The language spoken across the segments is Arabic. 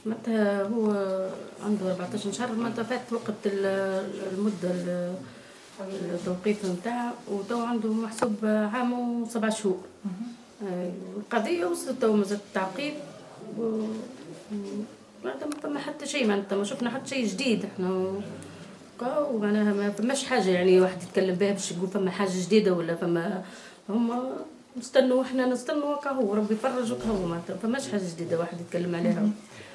معناتها هو عنده 14 شهر، معناتها فات وقت المدة التوقيف نتاعها، وتو عنده محسوب عام و7 شهور. القضية وصلت تو مازالت التعقيب، معناتها ما فما حتى شيء، معناتها ما شفنا حتى شيء جديد. احنا معناها ما فماش حاجة يعني واحد يتكلم بها باش يقول فما حاجة جديدة ولا فما. هم نستنوا، احنا نستنوا كهو ربي يفرج وكهو، معناتها فماش حاجة جديدة واحد يتكلم عليها.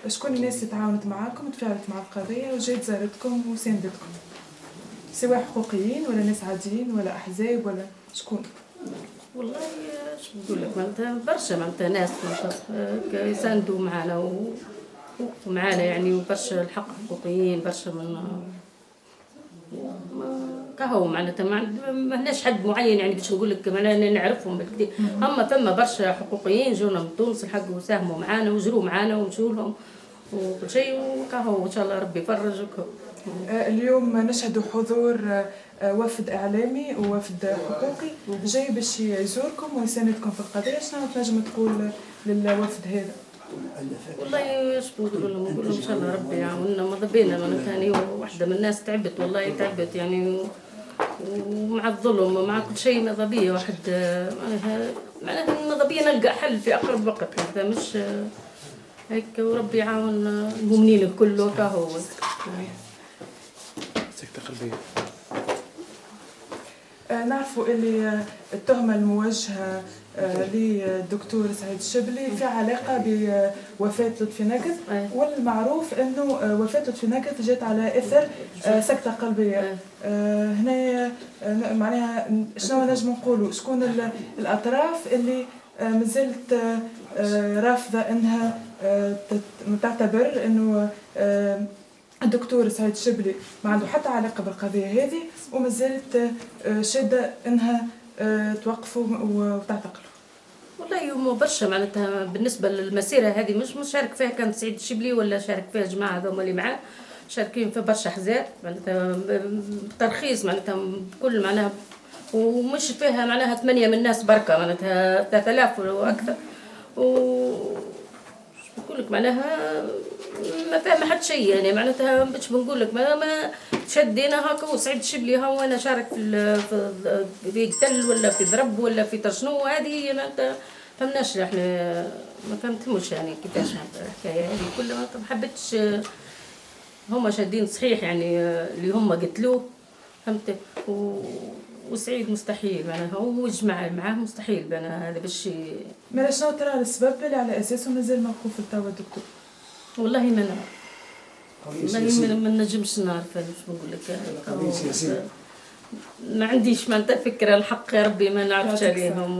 شكون الناس اللي تعاونت معاكم وتفاعلت مع القضية وجات زارتكم وساندتكم؟ سواء حقوقيين ولا ناس عاديين ولا أحزاب ولا شكون؟ والله اش نقول لك، معناتها برشا، معناتها ناس معناتها يساندوا معنا ووقفوا معنا يعني، وبرشا الحق حقوقيين برشا من كهو، معناتها ما هناش حد معين يعني باش نقول لك معناها نعرفهم بالكثير. اما فما برشا حقوقيين جونا من تونس الحق وساهموا معنا وجروا معنا ومشوا لهم وكل شيء، وكهو ان شاء الله ربي يفرج وكهو. اليوم نشهد حضور وفد إعلامي ووفد حقوقي جاي باش يزوركم ويساندكم في القضية. شنو تنجم تقول للوفد هذا؟ والله اش نقول لهم ان شاء الله ربي يعاوننا. ماذا بينا انا ثاني وحده من الناس تعبت، والله تعبت يعني، ومع الظلم ومع كل شيء ماذا بيا واحد معناها ماذا بيا نلقى حل في اقرب وقت. هذا مش هيك، وربي يعاون المؤمنين الكل وكهو. سكتة قلبية. نعرفوا اللي التهمة الموجهة للدكتور سعيد الشبلي في علاقة بوفاة لطفي نقد، والمعروف أنه وفاة لطفي نقد جات على إثر سكتة قلبية. هنا معناها شنو نجم نقولوا؟ شكون الأطراف اللي مازالت رافضة أنها تعتبر أنه الدكتور سعيد الشبلي ما عنده حتى علاقة بالقضية هذه، ومازالت شادة انها توقفوا وتعتقلوا؟ والله هم برشا، معناتها بالنسبة للمسيرة هذه مش شارك فيها كان سعيد الشبلي ولا شارك فيها جماعة هذوما اللي معاه، شاركين في برشا أحزاب معناتها بترخيص، معناتها كل معناها، ومش فيها معناها 8 من الناس بركة، معناتها 3000 وأكثر. نقول لك معناها ما فاهمه حتى شيء يعني، معناتها باش بنقول لك ما شدينا هكا وسعيد الشبلي هو انا شارك في قتل ولا في ضرب ولا في تشنو، هذه معناتها فهمناش احنا، ما فهمتهمش يعني كيفاش الحكايه هذه كلها. ما حبيتش هما شادين صحيح يعني اللي هما قتلوه، فهمت، وسعيد مستحيل معناها هو يجمع معاه مستحيل بنا هذا باش. ما شنو ترى السبب اللي على اساسه مازال موقوف التوا الدكتور؟ والله ما نعرف، والله ما نجمش نعرف انا باش نقول لك. ما عنديش معناتها فكره، الحق يا ربي ما نعرفش عليهم.